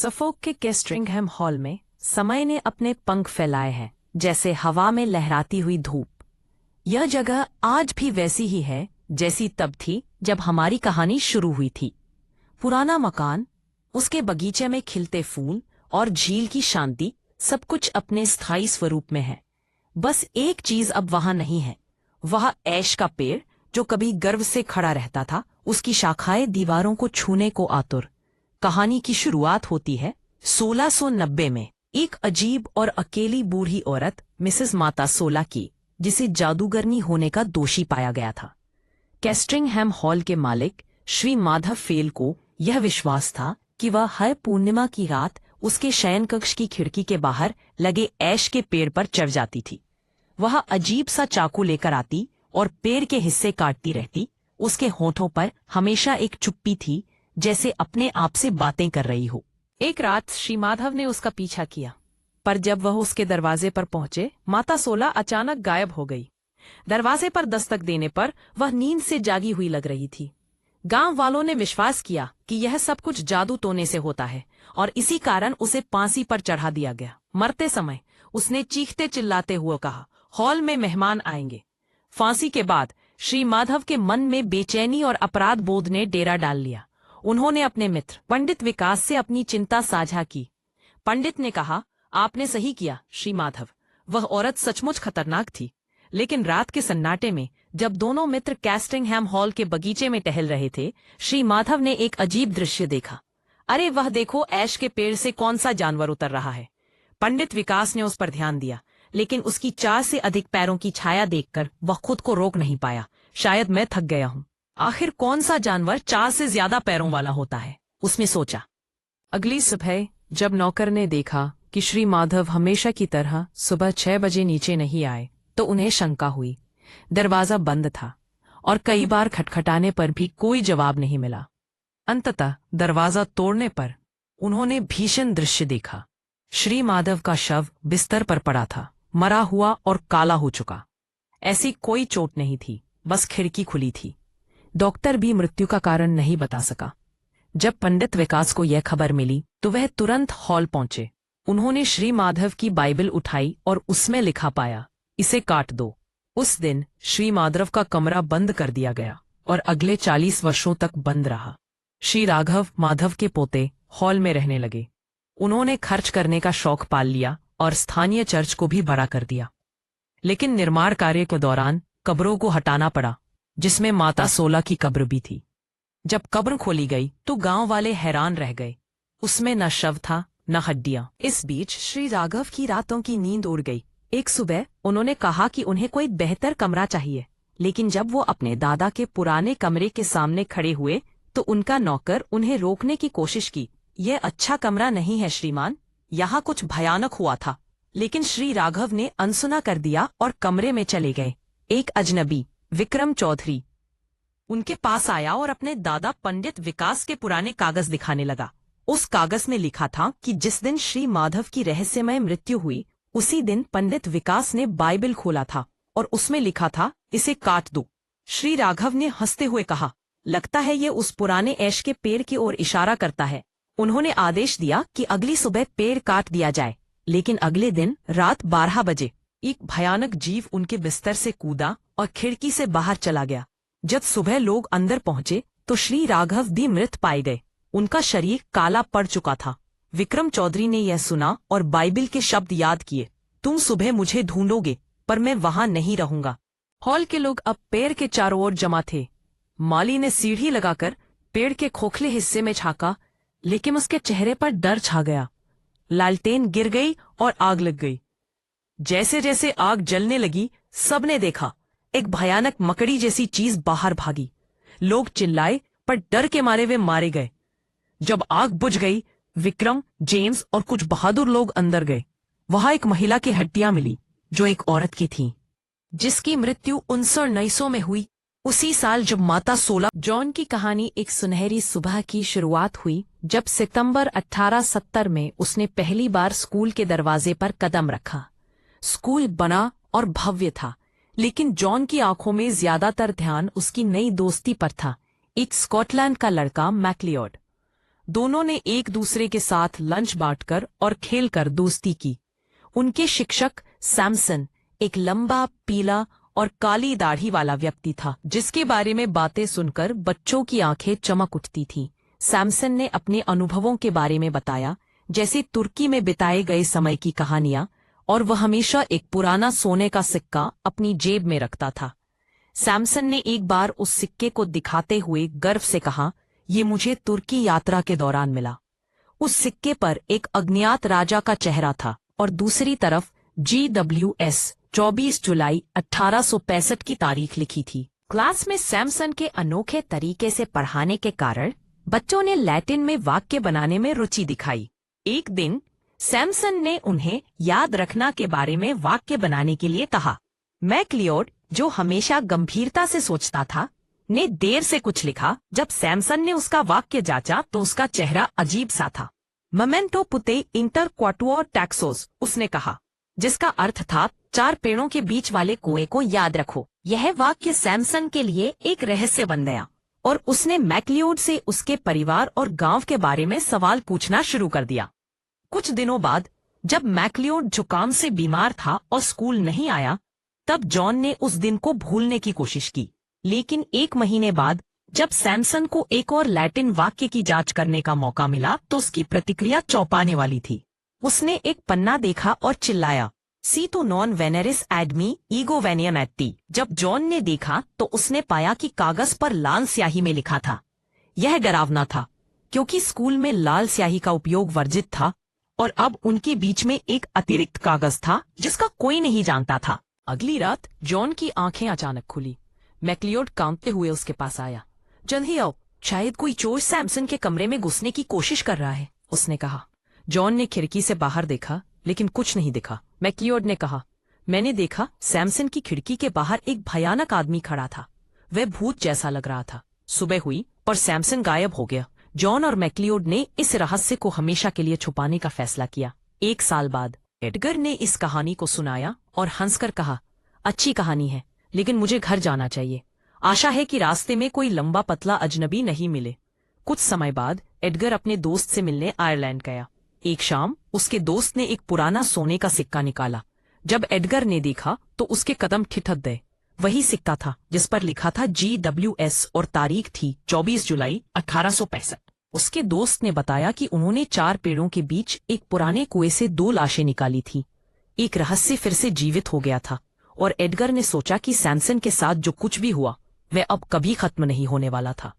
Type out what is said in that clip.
Suffolk के केस्ट्रिंगहैम hall में समय ने अपने पंख फैलाए हैं, जैसे हवा में लहराती हुई धूप। यह जगह आज भी वैसी ही है जैसी तब थी जब हमारी कहानी शुरू हुई थी। पुराना मकान, उसके बगीचे में खिलते फूल और झील की शांति, सब कुछ अपने स्थायी स्वरूप में है। बस एक चीज अब वहां नहीं है, वह ऐश का पेड़ जो कभी गर्व से खड़ा रहता था, उसकी शाखाएं दीवारों को छूने को आतुर। कहानी की शुरुआत होती है 1690 में एक अजीब और अकेली बूढ़ी औरत मिसेस माता सोला की, जिसे जादूगरनी होने का दोषी पाया गया था। केस्ट्रिंगहैम हॉल के मालिक श्री माधव फेल को यह विश्वास था कि वह हर पूर्णिमा की रात उसके शयन कक्ष की खिड़की के बाहर लगे ऐश के पेड़ पर चढ़ जाती थी। वह अजीब सा चाकू लेकर आती और पेड़ के हिस्से काटती रहती। उसके होठों पर हमेशा एक चुप्पी थी, जैसे अपने आप से बातें कर रही हो। एक रात श्री माधव ने उसका पीछा किया, पर जब वह उसके दरवाजे पर पहुंचे, माता सोला अचानक गायब हो गई। दरवाजे पर दस्तक देने पर वह नींद से जागी हुई लग रही थी। गांव वालों ने विश्वास किया कि यह सब कुछ जादू टोने से होता है और इसी कारण उसे फांसी पर चढ़ा दिया गया। मरते समय उसने चीखते चिल्लाते हुए कहा, हॉल में मेहमान आएंगे। फांसी के बाद श्री माधव के मन में बेचैनी और अपराध बोध ने डेरा डाल लिया। उन्होंने अपने मित्र पंडित विकास से अपनी चिंता साझा की। पंडित ने कहा, आपने सही किया श्री माधव, वह औरत सचमुच खतरनाक थी। लेकिन रात के सन्नाटे में जब दोनों मित्र केस्ट्रिंगहैम हॉल के बगीचे में टहल रहे थे, श्री माधव ने एक अजीब दृश्य देखा। अरे वह देखो, ऐश के पेड़ से कौन सा जानवर उतर रहा है। पंडित विकास ने उस पर ध्यान दिया, लेकिन उसकी 4 से अधिक पैरों की छाया देखकर वह खुद को रोक नहीं पाया। शायद मैं थक गया हूं। आखिर कौन सा जानवर 4 से ज्यादा पैरों वाला होता है, उसने सोचा। अगली सुबह जब नौकर ने देखा कि श्री माधव हमेशा की तरह सुबह 6 बजे नीचे नहीं आए, तो उन्हें शंका हुई। दरवाजा बंद था और कई बार खटखटाने पर भी कोई जवाब नहीं मिला। अंततः दरवाजा तोड़ने पर उन्होंने भीषण दृश्य देखा। श्री माधव का शव बिस्तर पर पड़ा था, मरा हुआ और काला हो चुका। ऐसी कोई चोट नहीं थी, बस खिड़की खुली थी। डॉक्टर भी मृत्यु का कारण नहीं बता सका। जब पंडित विकास को यह खबर मिली तो वह तुरंत हॉल पहुंचे। उन्होंने श्री माधव की बाइबल उठाई और उसमें लिखा पाया, इसे काट दो। उस दिन श्री माधव का कमरा बंद कर दिया गया और अगले 40 वर्षों तक बंद रहा। श्री राघव माधव के पोते हॉल में रहने लगे। उन्होंने खर्च करने का शौक पाल लिया और स्थानीय चर्च को भी बड़ा कर दिया। लेकिन निर्माण कार्य के दौरान कब्रों को हटाना पड़ा, जिसमें माता सोला की कब्र भी थी। जब कब्र खोली गई तो गांव वाले हैरान रह गए। उसमें न शव था न हड्डियां। इस बीच श्री राघव की रातों की नींद उड़ गई। एक सुबह उन्होंने कहा कि उन्हें कोई बेहतर कमरा चाहिए, लेकिन जब वो अपने दादा के पुराने कमरे के सामने खड़े हुए तो उनका नौकर उन्हें रोकने की कोशिश की। यह अच्छा कमरा नहीं है श्रीमान, यहाँ कुछ भयानक हुआ था। लेकिन श्री राघव ने अनसुना कर दिया और कमरे में चले गए। एक अजनबी विक्रम चौधरी उनके पास आया और अपने दादा पंडित विकास के पुराने कागज दिखाने लगा। उस कागज में लिखा था कि जिस दिन श्री माधव की रहस्यमय मृत्यु हुई, उसी दिन पंडित विकास ने बाइबल खोला था और उसमें लिखा था, इसे काट दो। श्री राघव ने हंसते हुए कहा, लगता है ये उस पुराने ऐश के पेड़ की ओर इशारा करता है। उन्होंने आदेश दिया कि अगली सुबह पेड़ काट दिया जाए। लेकिन अगले दिन रात 12 बजे एक भयानक जीव उनके बिस्तर से कूदा और खिड़की से बाहर चला गया। जब सुबह लोग अंदर पहुंचे तो श्री राघव भी मृत पाए गए। उनका शरीर काला पड़ चुका था। विक्रम चौधरी ने यह सुना और बाइबल के शब्द याद किए, तुम सुबह मुझे ढूंढोगे पर मैं वहां नहीं रहूंगा। हॉल के लोग अब पेड़ के चारों ओर जमा थे। माली ने सीढ़ी लगाकर पेड़ के खोखले हिस्से में झांका, लेकिन उसके चेहरे पर डर छा गया। लालटेन गिर गई और आग लग गई। जैसे जैसे आग जलने लगी, सबने देखा एक भयानक मकड़ी जैसी चीज बाहर भागी। लोग चिल्लाए पर डर के मारे वे मारे गए। जब आग बुझ गई, विक्रम, जेम्स और कुछ बहादुर लोग अंदर गए। वहां एक महिला की हड्डियां मिली जो एक औरत की थी, जिसकी मृत्यु 1900 में हुई, उसी साल जब माता सोला। जॉन की कहानी एक सुनहरी सुबह की शुरुआत हुई जब सितंबर 1870 में उसने पहली बार स्कूल के दरवाजे पर कदम रखा। स्कूल बना और भव्य था, लेकिन जॉन की आंखों में ज्यादातर ध्यान उसकी नई दोस्ती पर था, एक स्कॉटलैंड का लड़का मैक्लियोड। दोनों ने एक दूसरे के साथ लंच बांटकर और खेलकर दोस्ती की। उनके शिक्षक सैमसन एक लंबा, पीला और काली दाढ़ी वाला व्यक्ति था, जिसके बारे में बातें सुनकर बच्चों की आंखें चमक उठती थीं। सैमसन ने अपने अनुभवों के बारे में बताया, जैसे तुर्की में बिताए गए समय की कहानियां, और वह हमेशा एक पुराना सोने का सिक्का अपनी जेब में रखता था। सैमसन ने एक बार उस सिक्के को दिखाते हुए गर्व से कहा, "ये मुझे तुर्की यात्रा के दौरान मिला।" उस सिक्के पर एक अज्ञात राजा का चेहरा था और दूसरी तरफ GWS 24 जुलाई 1865 की तारीख लिखी थी। क्लास में सैमसन के अनोखे तरीके से पढ़ाने के कारण बच्चों ने लैटिन में वाक्य बनाने में रुचि दिखाई। एक दिन सैमसन ने उन्हें याद रखना के बारे में वाक्य बनाने के लिए कहा। मैक्लियोड, जो हमेशा गंभीरता से सोचता था, ने देर से कुछ लिखा। जब सैमसन ने उसका वाक्य जांचा तो उसका चेहरा अजीब सा था। मोमेंटो पुते इंटर क्वाटुओ टैक्सोस, उसने कहा, जिसका अर्थ था 4 पेड़ों के बीच वाले कुएं को याद रखो। यह वाक्य सैमसन के लिए एक रहस्य बन गया और उसने मैक्लियोड से उसके परिवार और गांव के बारे में सवाल पूछना शुरू कर दिया। कुछ दिनों बाद जब मैक्लियोड जुकाम से बीमार था और स्कूल नहीं आया, तब जॉन ने उस दिन को भूलने की कोशिश की। लेकिन 1 महीने बाद जब सैमसन को एक और लैटिन वाक्य की जांच करने का मौका मिला तो उसकी प्रतिक्रिया चौंकाने वाली थी। उसने एक पन्ना देखा और चिल्लाया, "सीतो नॉन वेनेरिस एडमी ईगो वेनियम एट्टी।" जब जॉन ने देखा तो उसने पाया कि कागज पर लाल स्याही में लिखा था। यह डरावना था, क्योंकि स्कूल में लाल स्याही का उपयोग वर्जित था और अब उनके बीच में एक अतिरिक्त कागज था जिसका कोई नहीं जानता था। अगली रात जॉन की आंखें अचानक खुली। मैक्लियोड कांपते हुए उसके पास आया। "जल्दी आओ, शायद कोई चोर सैमसन के कमरे में घुसने की कोशिश कर रहा है," उसने कहा। जॉन ने खिड़की से बाहर देखा, लेकिन कुछ नहीं दिखा। मैक्लियोड ने कहा, "मैंने देखा, सैमसन की खिड़की के बाहर एक भयानक आदमी खड़ा था। वह भूत जैसा लग रहा था। सुबह हुई और सैमसन गायब हो गया।" जॉन और मैक्लियोड ने इस रहस्य को हमेशा के लिए छुपाने का फैसला किया। 1 साल बाद एडगर ने इस कहानी को सुनाया और हंसकर कहा, "अच्छी कहानी है, लेकिन मुझे घर जाना चाहिए। आशा है कि रास्ते में कोई लंबा पतला अजनबी नहीं मिले।" कुछ समय बाद एडगर अपने दोस्त से मिलने आयरलैंड गया। एक शाम उसके दोस्त ने एक पुराना सोने का सिक्का निकाला। जब एडगर ने देखा तो उसके कदम ठिठक गए। वही सिक्का था जिस पर लिखा था GWS और तारीख थी 24 जुलाई 1865। उसके दोस्त ने बताया कि उन्होंने 4 पेड़ों के बीच एक पुराने कुएं से 2 लाशें निकाली थी। एक रहस्य फिर से जीवित हो गया था और एडगर ने सोचा कि सैमसन के साथ जो कुछ भी हुआ वह अब कभी खत्म नहीं होने वाला था।